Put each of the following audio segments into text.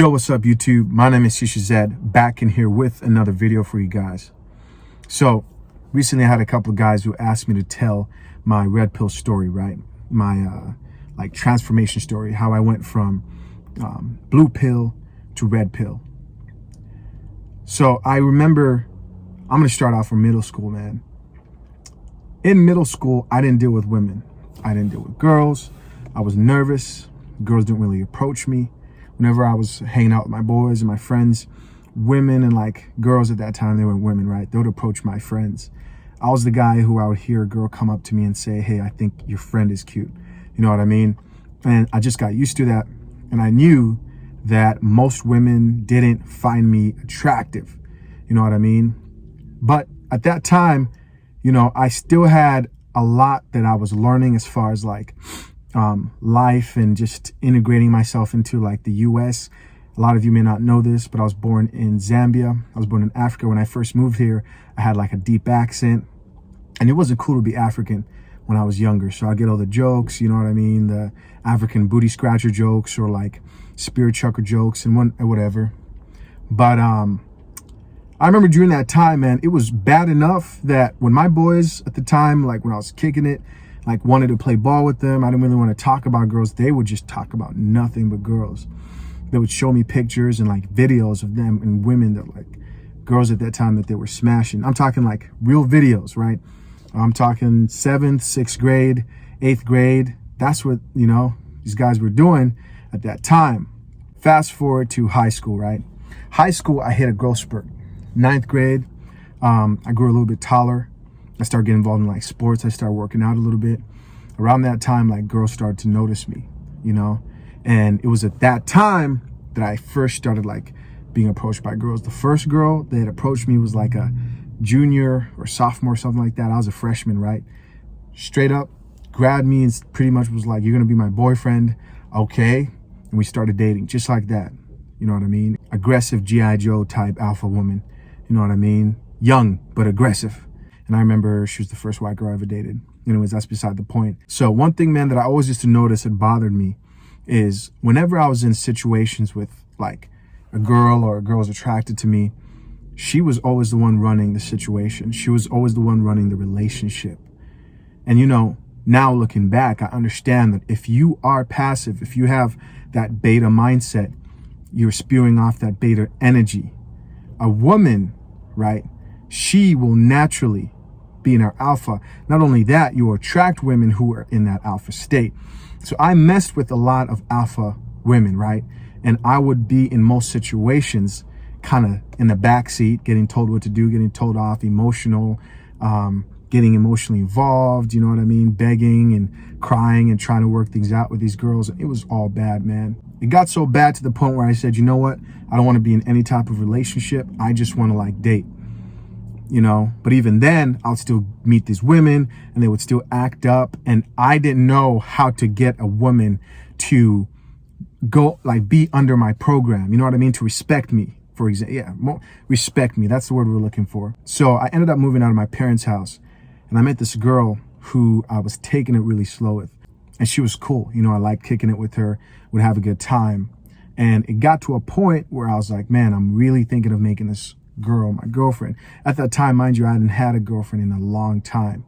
Yo, what's up YouTube? My name is Shisha Zed, back in here with another video for you guys. So recently I had a couple of guys who asked me to tell my red pill story, right? My transformation story, how I went from blue pill to red pill. So I remember, I'm gonna start off from middle school, man. In middle school, I didn't deal with women. I didn't deal with girls. I was nervous. Girls didn't really approach me. Whenever I was hanging out with my boys and my friends, women and girls at that time, they weren't women, right? They would approach my friends. I was the guy who I would hear a girl come up to me and say, hey, I think your friend is cute. You know what I mean? And I just got used to that. And I knew that most women didn't find me attractive. You know what I mean? But at that time, you know, I still had a lot that I was learning as far as life and just integrating myself into the US. A lot of you may not know this, but I was born in Zambia. I was born in Africa. When I first moved here, I had a deep accent, and it wasn't cool to be African when I was younger. So I get all the jokes, you know what I mean? The African booty scratcher jokes or spirit chucker jokes and whatever. But I remember during that time, man, it was bad enough that when my boys at the time, when I was kicking it, wanted to play ball with them, I didn't really want to talk about girls. They would just talk about nothing but girls. They would show me pictures and videos of them and women that girls at that time that they were smashing. I'm talking real videos, right? I'm talking 7th, 6th grade, 8th grade. That's what, you know, these guys were doing at that time. Fast forward to high school, right? High school, I hit a growth spurt. 9th grade, I grew a little bit taller. I started getting involved in sports. I started working out a little bit. Around that time, girls started to notice me, you know? And it was at that time that I first started being approached by girls. The first girl that approached me was a junior or sophomore, something like that. I was a freshman, right? Straight up grabbed me and pretty much was you're gonna be my boyfriend, okay? And we started dating just like that. You know what I mean? Aggressive G.I. Joe type alpha woman. You know what I mean? Young, but aggressive. And I remember she was the first white girl I ever dated. Anyways, that's beside the point. So one thing, man, that I always used to notice that bothered me is whenever I was in situations with a girl or a girl was attracted to me, she was always the one running the situation. She was always the one running the relationship. And, you know, now looking back, I understand that if you are passive, if you have that beta mindset, you're spewing off that beta energy. A woman, right, she will naturally be in her alpha. Not only that, you attract women who are in that alpha state. So I messed with a lot of alpha women, right? And I would be in most situations kind of in the back seat, getting told what to do, getting told off, emotional, getting emotionally involved, you know what I mean? Begging and crying and trying to work things out with these girls. It was all bad, man. It got so bad to the point where I said, you know what? I don't want to be in any type of relationship. I just want to date. You know, but even then I'll still meet these women and they would still act up, and I didn't know how to get a woman to go be under my program, you know what I mean, to respect me, for example. Yeah, respect me, that's the word we're looking for. So I ended up moving out of my parents' house, and I met this girl who I was taking it really slow with, and she was cool. You know, I liked kicking it with her, would have a good time, and it got to a point where I was man, I'm really thinking of making this girl my girlfriend. At that time, mind you, I hadn't had a girlfriend in a long time.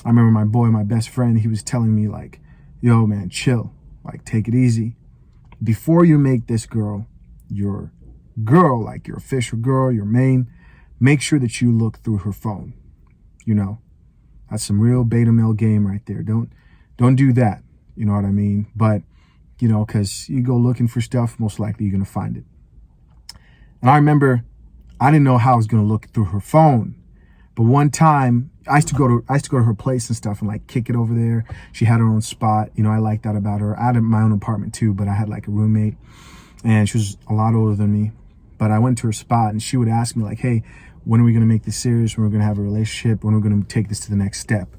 I remember my boy, my best friend, he was telling me yo, man, chill, take it easy. Before you make this girl your girl, your official girl, your main, make sure that you look through her phone. You know, that's some real beta male game right there. Don't do that. You know what I mean? But, you know, because you go looking for stuff, most likely you're going to find it. And I remember I didn't know how I was going to look through her phone. But one time I used to go to her place and stuff and kick it over there. She had her own spot. You know, I liked that about her. I had my own apartment too, but I had a roommate, and she was a lot older than me. But I went to her spot and she would ask me hey, when are we going to make this serious? When are we going to have a relationship? When are we going to take this to the next step?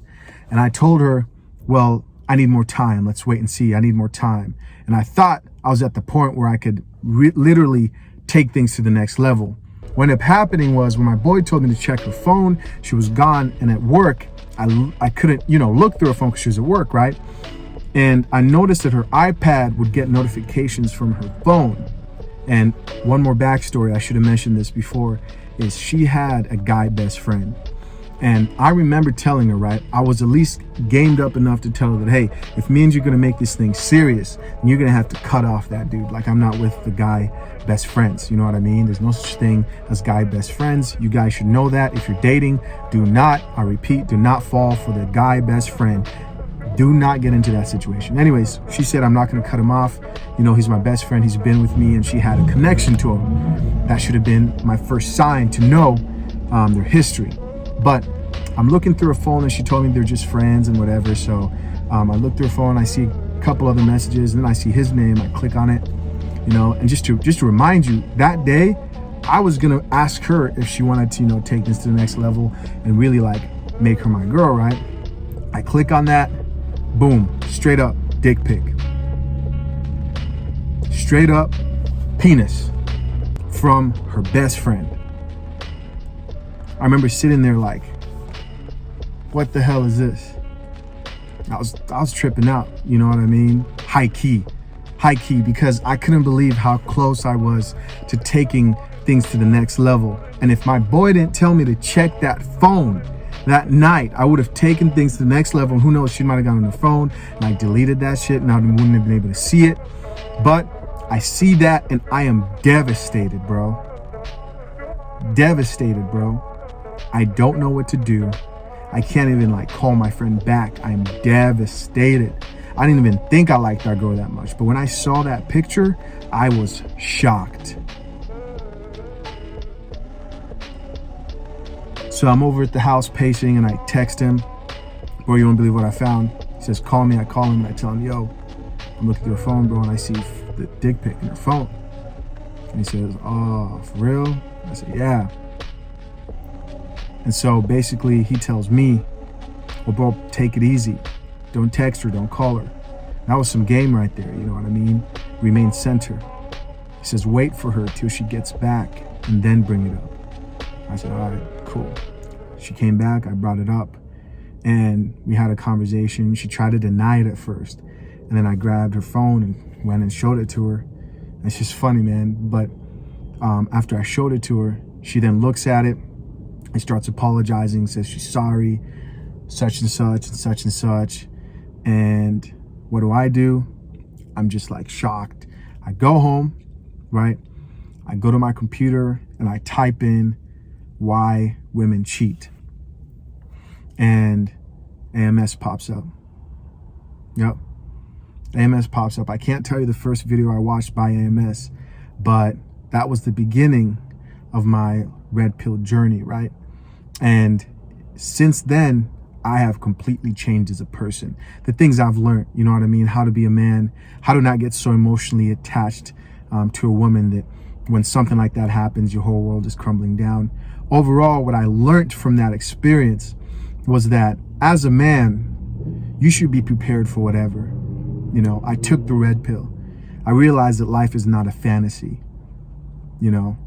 And I told her, well, I need more time. Let's wait and see. I need more time. And I thought I was at the point where I could literally take things to the next level. What ended up happening was when my boy told me to check her phone, she was gone, and at work, I couldn't, you know, look through her phone because she was at work, right? And I noticed that her iPad would get notifications from her phone. And one more backstory, I should have mentioned this before, is she had a guy best friend. And I remember telling her, right, I was at least gamed up enough to tell her that, hey, if me and you're gonna make this thing serious, then you're gonna have to cut off that dude. Like, I'm not with the guy best friends, you know what I mean? There's no such thing as guy best friends. You guys should know that. If you're dating, do not, I repeat, do not fall for the guy best friend. Do not get into that situation. Anyways, she said, I'm not gonna cut him off. You know, he's my best friend, he's been with me, and she had a connection to him. That should have been my first sign to know their history. But I'm looking through her phone and she told me they're just friends and whatever. So I look through her phone, I see a couple other messages, and then I see his name, I click on it, you know. And just to remind you, that day, I was gonna ask her if she wanted to, you know, take this to the next level and really like make her my girl, right? I click on that, boom, straight up dick pic. Straight up penis from her best friend. I remember sitting there like, what the hell is this? I was tripping out, you know what I mean? High key, because I couldn't believe how close I was to taking things to the next level. And if my boy didn't tell me to check that phone that night, I would have taken things to the next level. And who knows, she might have gotten on the phone and I deleted that shit and I wouldn't have been able to see it. But I see that and I am devastated, bro. Devastated, bro. I don't know what to do. I can't even like call my friend back. I'm devastated. I didn't even think I liked our girl that much. But when I saw that picture, I was shocked. So I'm over at the house pacing and I text him, bro, you won't believe what I found. He says, call me. I call him and I tell him, yo, I'm looking through her phone, bro, and I see the dick pic in her phone. And he says, oh, for real? I said, yeah. And so basically he tells me, well, bro, take it easy. Don't text her, don't call her. That was some game right there, you know what I mean? Remain center. He says, wait for her till she gets back and then bring it up. I said, all right, cool. She came back, I brought it up and we had a conversation. She tried to deny it at first. And then I grabbed her phone and went and showed it to her. It's just funny, man. But after I showed it to her, she then looks at it and starts apologizing, says she's sorry, such and such and such and such. And what do? I'm just like shocked. I go home, right? I go to my computer and I type in why women cheat. And AMS pops up. Yep. AMS pops up. I can't tell you the first video I watched by AMS, but that was the beginning of my red pill journey, right? And since then, I have completely changed as a person. The things I've learned, you know what I mean? How to be a man, how to not get so emotionally attached to a woman that when something like that happens, your whole world is crumbling down. Overall, what I learned from that experience was that as a man, you should be prepared for whatever. You know, I took the red pill. I realized that life is not a fantasy. You know,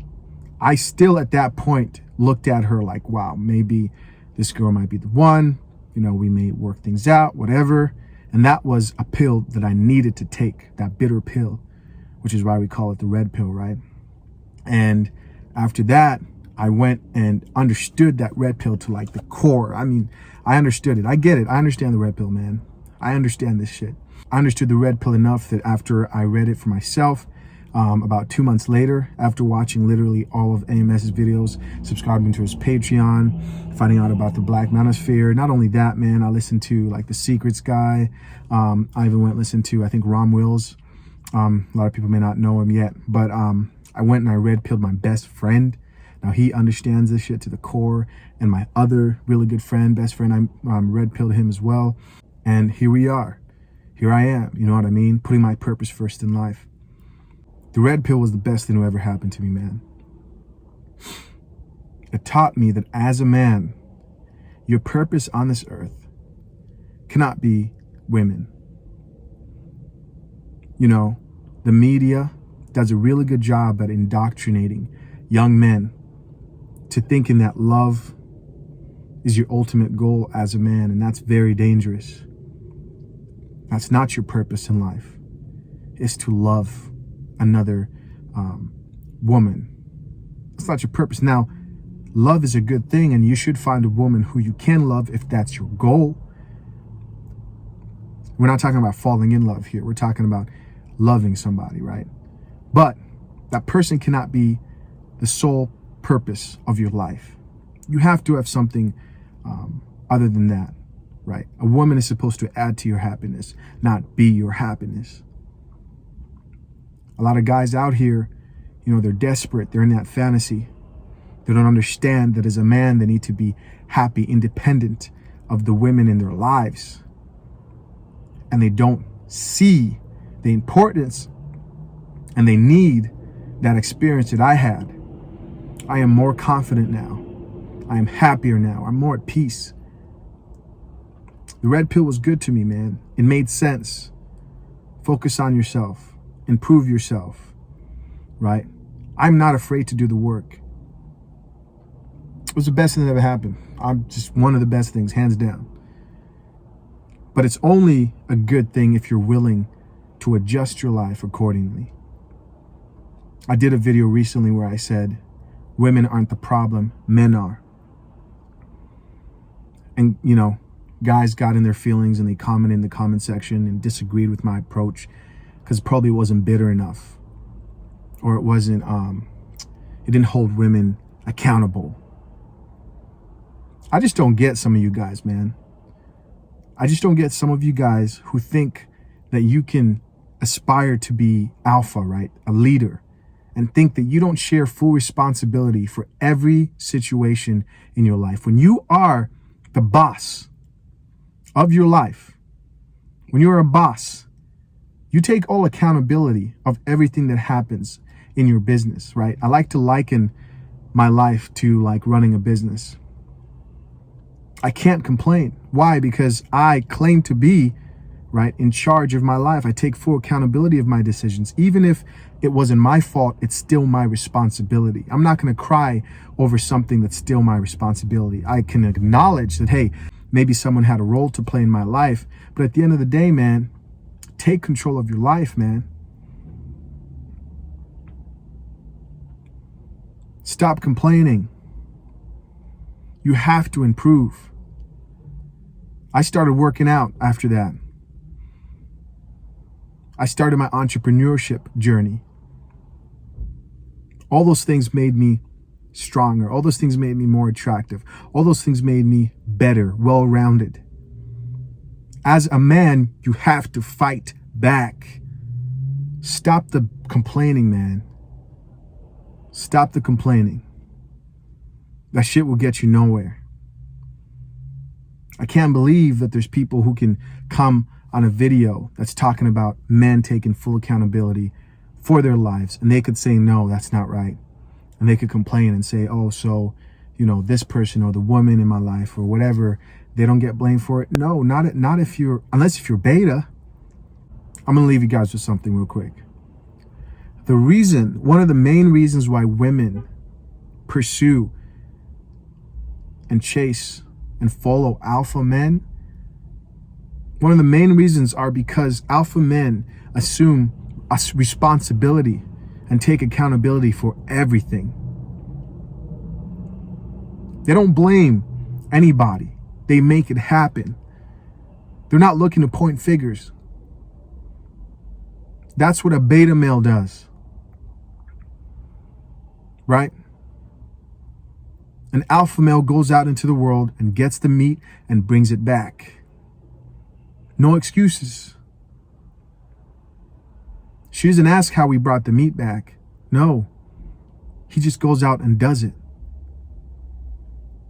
I still at that point looked at her like, wow, maybe this girl might be the one. You know, we may work things out, whatever. And that was a pill that I needed to take, that bitter pill, which is why we call it the red pill, right? And after that, I went and understood that red pill to like the core. I mean, I understood it. I get it. I understand the red pill, man. I understand this shit. I understood the red pill enough that after I read it for myself, about 2 months later, after watching literally all of AMS's videos, subscribing to his Patreon, finding out about the Black Manosphere. Not only that, man, I listened to like the Secrets guy. I even went and listened to, I think, Rom Wills. A lot of people may not know him yet, but I went and I red pilled my best friend. Now he understands this shit to the core, and my other really good friend, best friend, I red pilled him as well. And here we are. Here I am, you know what I mean? Putting my purpose first in life. The red pill was the best thing that ever happened to me, man. It taught me that as a man, your purpose on this earth cannot be women. You know, the media does a really good job at indoctrinating young men to thinking that love is your ultimate goal as a man, and that's very dangerous. That's not your purpose in life. It's to love another woman. That's not your purpose. Now, love is a good thing, and you should find a woman who you can love if that's your goal. We're not talking about falling in love here. We're talking about loving somebody, right? But that person cannot be the sole purpose of your life. You have to have something other than that, right? A woman is supposed to add to your happiness, not be your happiness. A lot of guys out here, they're desperate. They're in that fantasy. They don't understand that as a man, they need to be happy, independent of the women in their lives. And they don't see the importance, and they need that experience that I had. I am more confident now. I am happier now. I'm more at peace. The red pill was good to me, man. It made sense. Focus on yourself. Improve yourself, right? I'm not afraid to do the work. It was the best thing that ever happened. I'm just one of the best things, hands down. But it's only a good thing if you're willing to adjust your life accordingly. I did a video recently where I said, women aren't the problem, men are. And, guys got in their feelings and they commented in the comment section and disagreed with my approach because probably it wasn't bitter enough, or it wasn't, it didn't hold women accountable. I just don't get some of you guys, man. I just don't get some of you guys who think that you can aspire to be alpha, right? A leader, and think that you don't share full responsibility for every situation in your life. When you are the boss of your life, when you're a boss, you take all accountability of everything that happens in your business, right? I like to liken my life to like running a business. I can't complain. Why? Because I claim to be, right, in charge of my life. I take full accountability of my decisions. Even if it wasn't my fault, it's still my responsibility. I'm not going to cry over something that's still my responsibility. I can acknowledge that, hey, maybe someone had a role to play in my life. But at the end of the day, man, take control of your life, man. Stop complaining. You have to improve. I started working out after that. I started my entrepreneurship journey. All those things made me stronger. All those things made me more attractive. All those things made me better, well-rounded. As a man, you have to fight back. Stop the complaining, man. Stop the complaining. That shit will get you nowhere. I can't believe that there's people who can come on a video that's talking about men taking full accountability for their lives, and they could say, no, that's not right. And they could complain and say, oh, so, this person or the woman in my life or whatever, they don't get blamed for it. No, not if you're, unless if you're beta. I'm going to leave you guys with something real quick. One of the main reasons why women pursue and chase and follow alpha men, one of the main reasons are because alpha men assume a responsibility and take accountability for everything. They don't blame anybody. They make it happen. They're not looking to point fingers. That's what a beta male does. Right? An alpha male goes out into the world and gets the meat and brings it back. No excuses. She doesn't ask how we brought the meat back. No. He just goes out and does it.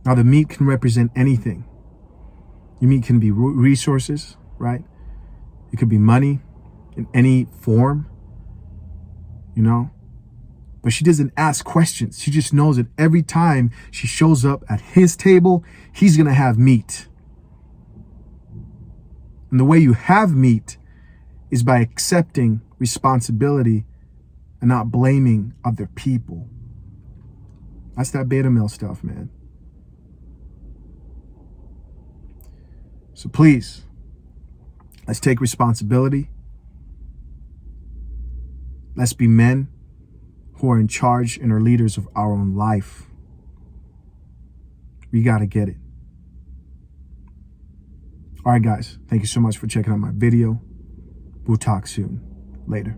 Now, the meat can represent anything. Your meat can be resources, right? It could be money in any form, But she doesn't ask questions. She just knows that every time she shows up at his table, he's going to have meat. And the way you have meat is by accepting responsibility and not blaming other people. That's that beta male stuff, man. So please, let's take responsibility. Let's be men. who are in charge and are leaders of our own life. We got to get it. All right, guys. Thank you so much for checking out my video. We'll talk soon. Later.